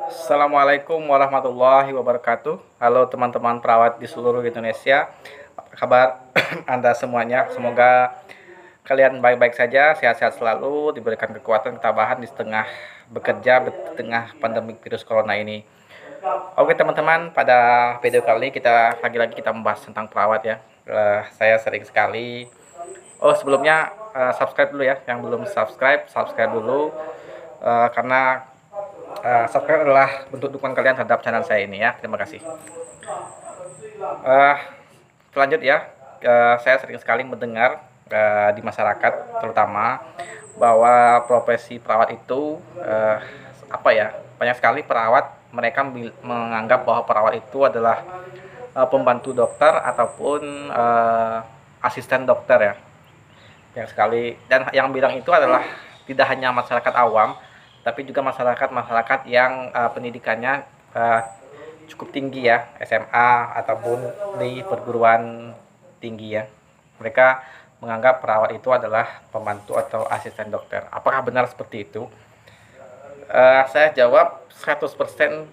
Assalamualaikum warahmatullahi wabarakatuh. Halo teman-teman perawat di seluruh Indonesia. Apa kabar Anda semuanya? Semoga kalian baik-baik saja, sehat-sehat selalu, diberikan kekuatan ketabahan di setengah bekerja di tengah pandemi virus corona ini. Oke teman-teman, pada video kali ini lagi-lagi kita membahas tentang perawat ya. Saya sering sekali. Sebelumnya subscribe dulu ya. Yang belum subscribe, subscribe dulu. Karena subscribe adalah bentuk dukungan kalian terhadap channel saya ini ya. Terima kasih. Uh, Lanjut ya. Saya sering sekali mendengar di masyarakat terutama bahwa profesi perawat itu banyak sekali perawat mereka menganggap bahwa perawat itu adalah pembantu dokter ataupun asisten dokter ya. Yang sekali dan yang bilang itu adalah tidak hanya masyarakat awam tapi juga masyarakat yang pendidikannya cukup tinggi ya, SMA ataupun di perguruan tinggi ya. Mereka menganggap perawat itu adalah pembantu atau asisten dokter. Apakah benar seperti itu? Saya jawab 100%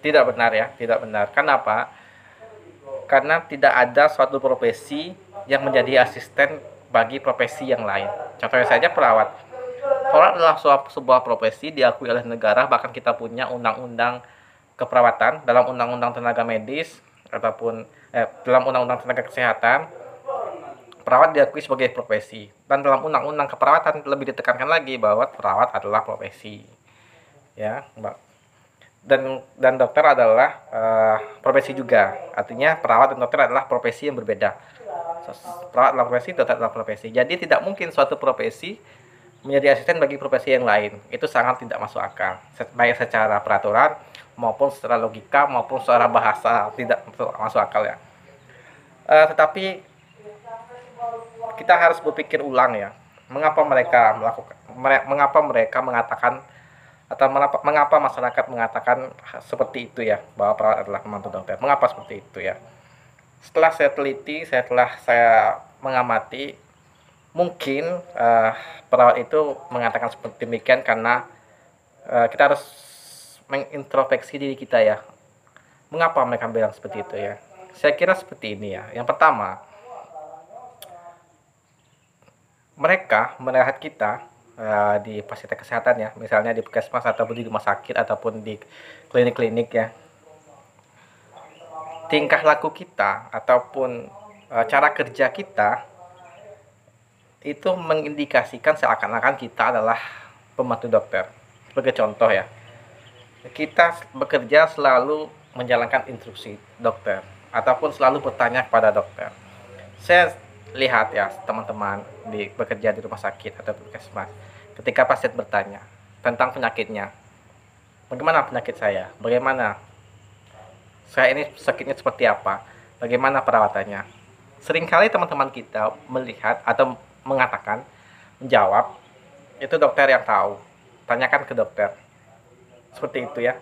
tidak benar ya, tidak benar. Kenapa? Karena tidak ada suatu profesi yang menjadi asisten bagi profesi yang lain. Contohnya saja perawat. Perawat adalah sebuah profesi diakui oleh negara, bahkan kita punya undang-undang keperawatan dalam undang-undang tenaga medis ataupun dalam undang-undang tenaga kesehatan. Perawat diakui sebagai profesi, dan dalam undang-undang keperawatan lebih ditekankan lagi bahwa perawat adalah profesi ya, Mbak. Dan dokter adalah profesi juga. Artinya perawat dan dokter adalah profesi yang berbeda. Perawat adalah profesi, dokter adalah profesi. Jadi tidak mungkin suatu profesi menjadi asisten bagi profesi yang lain. Itu sangat tidak masuk akal, baik secara peraturan maupun secara logika maupun secara bahasa tidak masuk akal ya. Tetapi kita harus berpikir ulang ya, mengapa mereka mengatakan atau mengapa masyarakat mengatakan seperti itu ya, bahwa perawat adalah pembantu dokter. Mengapa seperti itu ya? Setelah saya teliti, setelah saya mengamati, mungkin perawat itu mengatakan seperti demikian karena kita harus mengintrospeksi diri kita ya. Mengapa mereka bilang seperti itu ya? Saya kira seperti ini ya. Yang pertama, mereka melihat kita di fasilitas kesehatan ya, misalnya di puskesmas ataupun di rumah sakit ataupun di klinik-klinik ya. Tingkah laku kita ataupun cara kerja kita itu mengindikasikan seakan-akan kita adalah pembantu dokter. Sebagai contoh ya, kita bekerja selalu menjalankan instruksi dokter ataupun selalu bertanya kepada dokter. Saya lihat ya teman-teman bekerja di rumah sakit atau puskesmas, ketika pasien bertanya tentang penyakitnya, bagaimana penyakit saya, bagaimana saya ini sakitnya seperti apa, bagaimana perawatannya, seringkali teman-teman kita melihat atau mengatakan, menjawab, itu dokter yang tahu, tanyakan ke dokter. Seperti itu ya.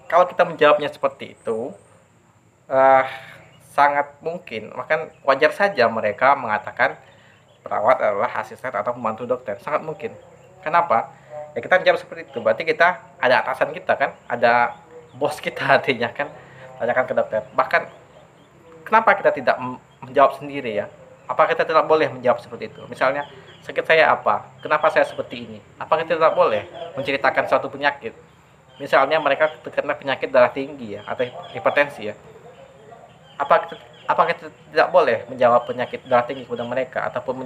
Kalau kita menjawabnya seperti itu, sangat mungkin, bahkan wajar saja mereka mengatakan perawat adalah asisten atau pembantu dokter. Sangat mungkin. Kenapa? Ya kita menjawab seperti itu, berarti kita ada atasan kita kan, ada bos kita artinya kan, tanyakan ke dokter. Bahkan kenapa kita tidak menjawab sendiri ya? Apa kita tidak boleh menjawab seperti itu? Misalnya, sakit saya apa? Kenapa saya seperti ini? Apa kita tidak boleh menceritakan suatu penyakit? Misalnya mereka terkena penyakit darah tinggi ya, atau hipertensi ya. Apa kita tidak boleh menjawab penyakit darah tinggi kepada mereka ataupun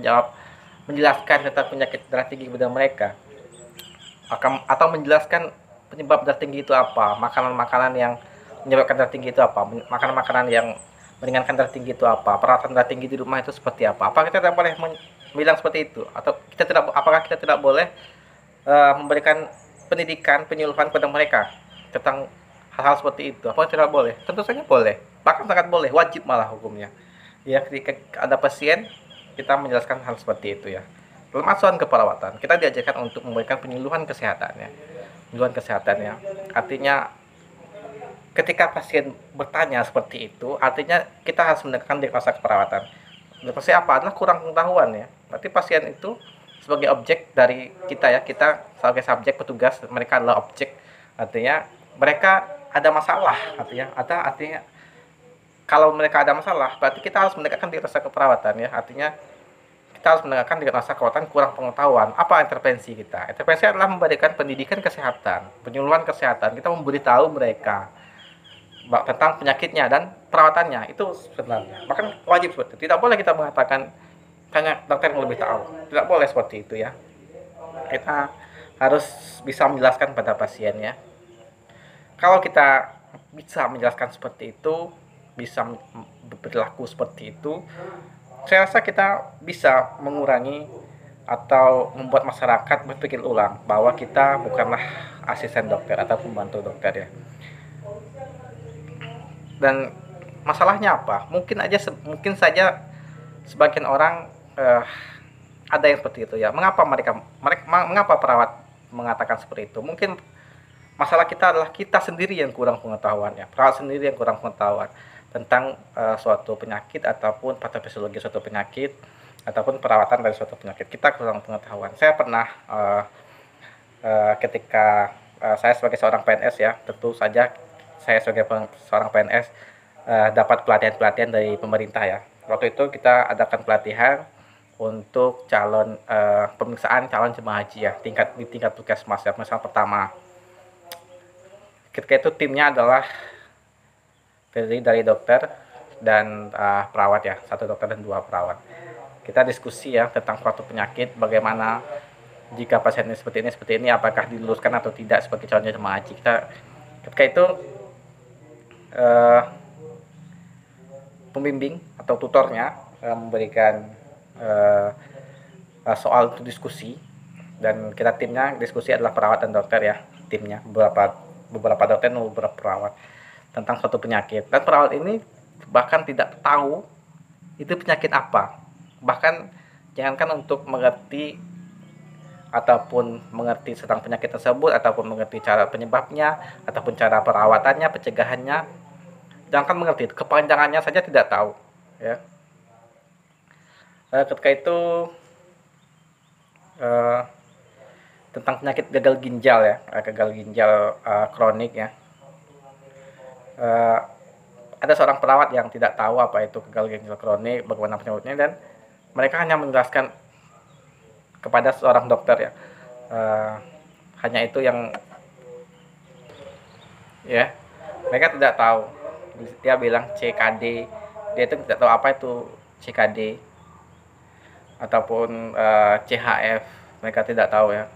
menjelaskan tentang penyakit darah tinggi kepada mereka? Atau menjelaskan penyebab darah tinggi itu apa? Makanan-makanan yang menyebabkan darah tinggi itu apa? Makanan-makanan yang meringankan darah tinggi itu apa? Perawatan darah tinggi di rumah itu seperti apa? Apa kita tidak boleh bilang seperti itu? Atau apakah kita tidak boleh memberikan pendidikan, penyuluhan kepada mereka tentang hal-hal seperti itu? Apa tidak boleh? Tentu saja boleh, bahkan sangat boleh, wajib malah hukumnya ya. Ketika ada pasien, kita menjelaskan hal seperti itu ya. Dalam asuhan keperawatan kita diajarkan untuk memberikan penyuluhan kesehatan ya, artinya ketika pasien bertanya seperti itu, artinya kita harus mendekatkan diagnosa keperawatan. Diagnosa apa? Adalah kurang pengetahuan ya. Berarti pasien itu sebagai objek dari kita ya, kita sebagai subjek petugas, mereka adalah objek Artinya mereka ada masalah, artinya kalau mereka ada masalah, berarti kita harus mendekatkan di rasa keperawatan ya. Artinya kita harus mendekatkan di rasa keperawatan kurang pengetahuan. Apa intervensi kita? Intervensi adalah memberikan pendidikan kesehatan, penyuluhan kesehatan. Kita memberitahu mereka tentang penyakitnya dan perawatannya. Itu sebenarnya. Bahkan wajib seperti itu. Tidak boleh kita mengatakan hanya dokter yang lebih tahu. Tidak boleh seperti itu ya. Kita harus bisa menjelaskan pada pasien ya. Kalau kita bisa menjelaskan seperti itu, bisa berlaku seperti itu, saya rasa kita bisa mengurangi atau membuat masyarakat berpikir ulang bahwa kita bukanlah asisten dokter atau pembantu dokter ya. Dan masalahnya apa? Mungkin saja sebagian orang ada yang seperti itu ya. Mengapa perawat mengatakan seperti itu? Mungkin masalah kita adalah kita sendiri yang kurang pengetahuan ya, perawat sendiri yang kurang pengetahuan tentang suatu penyakit ataupun patofisiologi suatu penyakit ataupun perawatan dari suatu penyakit. Kita kurang pengetahuan. Saya pernah ketika saya sebagai seorang PNS ya, tentu saja saya sebagai seorang PNS dapat pelatihan-pelatihan dari pemerintah ya. Waktu itu kita adakan pelatihan untuk pemeriksaan calon jemaah haji ya, di tingkat puskesmas ya, pemeriksaan pertama. Ketika itu timnya adalah terdiri dari dokter dan perawat ya, 1 dokter dan 2 perawat. Kita diskusi ya tentang suatu penyakit, bagaimana jika pasien ini seperti ini, apakah diluruskan atau tidak sebagai calon jemaah haji. Ketika itu pembimbing atau tutornya memberikan soal untuk diskusi, dan kita timnya diskusi adalah perawat dan dokter ya, timnya beberapa dokter dan beberapa perawat tentang suatu penyakit, dan perawat ini bahkan tidak tahu itu penyakit apa, bahkan jangankan untuk mengerti tentang penyakit tersebut ataupun mengerti cara penyebabnya ataupun cara perawatannya, pencegahannya, jangankan mengerti, kepanjangannya saja tidak tahu ya. Ketika itu tentang penyakit gagal ginjal ya, kronik ya. Ada seorang perawat yang tidak tahu apa itu gagal ginjal kronik, bagaimana penyebabnya, dan mereka hanya menjelaskan kepada seorang dokter ya. Hanya itu yang ya, mereka tidak tahu. Dia bilang CKD, dia itu tidak tahu apa itu CKD ataupun CHF, mereka tidak tahu ya.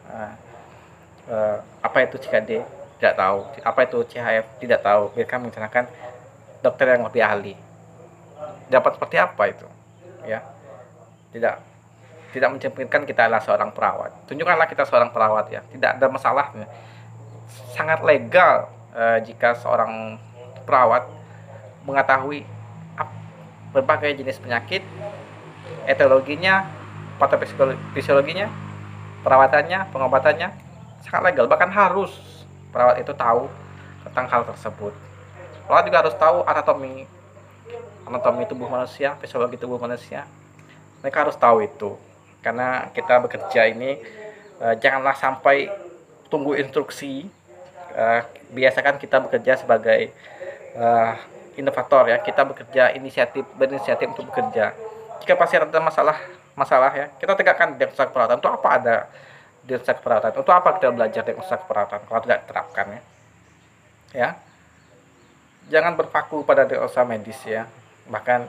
Apa itu CKD tidak tahu, apa itu CHF tidak tahu. Mereka menceritakan dokter yang lebih ahli. Dapat seperti apa itu ya, tidak mencerminkan kita adalah seorang perawat. Tunjukkanlah kita seorang perawat ya, tidak ada masalahnya, sangat legal jika seorang perawat mengetahui berbagai jenis penyakit, etiologinya, patofisiologinya, perawatannya, pengobatannya, sangat legal. Bahkan harus perawat itu tahu tentang hal tersebut. Perawat juga harus tahu anatomi tubuh manusia, fisiologi tubuh manusia. Mereka harus tahu itu, karena kita bekerja ini janganlah sampai tunggu instruksi. Biasakan kita bekerja sebagai inovator ya, kita berinisiatif untuk bekerja. Jika pasien ada masalah ya, kita tegakkan diagnosa keperawatan. Untuk apa ada diagnosa keperawatan? Untuk apa kita belajar diagnosa keperawatan kalau tidak diterapkan ya? Jangan berpaku pada diagnosa medis ya. Bahkan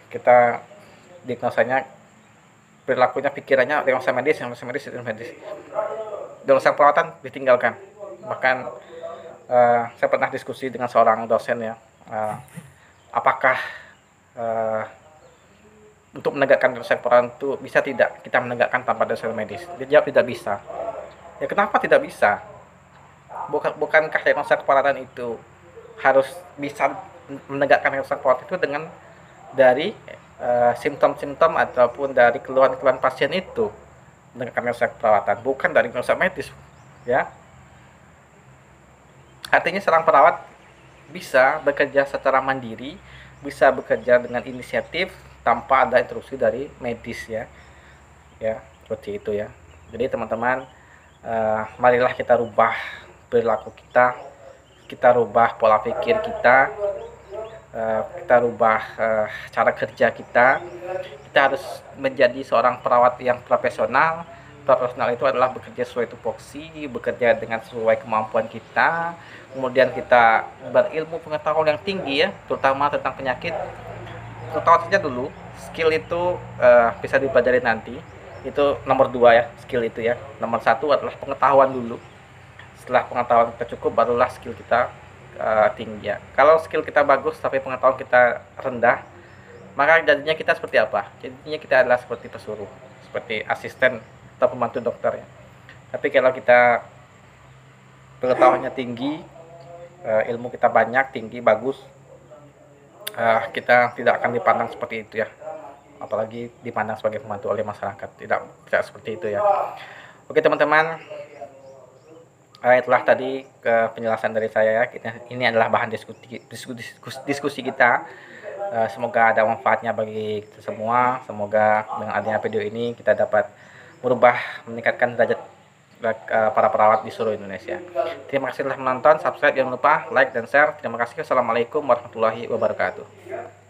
kita diagnosanya, perilakunya, pikirannya diagnosa medis. Diagnosa perawatan ditinggalkan. Bahkan saya pernah diskusi dengan seorang dosen ya, apakah untuk menegakkan diagnosa perawatan itu bisa tidak kita menegakkan tanpa dasar medis? Dia jawab tidak bisa. Ya kenapa tidak bisa? Bukankah diagnosa keperawatan itu harus bisa menegakkan diagnosa keperawatan itu dengan dari simptom-simptom ataupun dari keluhan-keluhan pasien itu, menegakkan diagnosa keperawatan, bukan dari diagnosa medis ya. Artinya seorang perawat bisa bekerja secara mandiri, bisa bekerja dengan inisiatif tanpa ada instruksi dari medis ya, seperti itu ya. Jadi teman-teman, marilah kita rubah perilaku kita, kita rubah pola pikir kita, kita rubah cara kerja kita. Kita harus menjadi seorang perawat yang profesional. Profesional itu adalah bekerja sesuai tupoksi, bekerja dengan sesuai kemampuan kita, kemudian kita berilmu pengetahuan yang tinggi ya, terutama tentang penyakit. Terutama saja dulu, skill itu bisa dipelajari nanti. Itu nomor 2 ya, skill itu ya. Nomor 1 adalah pengetahuan dulu. Setelah pengetahuan kita cukup, barulah skill kita tinggi ya. Kalau skill kita bagus tapi pengetahuan kita rendah, maka jadinya kita seperti apa? Jadinya kita adalah seperti pesuruh, seperti asisten atau pembantu dokter ya. Tapi kalau kita pengetahuannya tinggi, ilmu kita banyak, tinggi, bagus, kita tidak akan dipandang seperti itu ya. Apalagi dipandang sebagai pembantu oleh masyarakat. Tidak seperti itu ya. Oke teman-teman, itulah tadi penjelasan dari saya ya. Ini adalah bahan diskusi kita. Semoga ada manfaatnya bagi kita semua. Semoga dengan adanya video ini kita dapat meningkatkan derajat para perawat di seluruh Indonesia. Terima kasih telah menonton, subscribe, jangan lupa like dan share. Terima kasih. Assalamualaikum warahmatullahi wabarakatuh.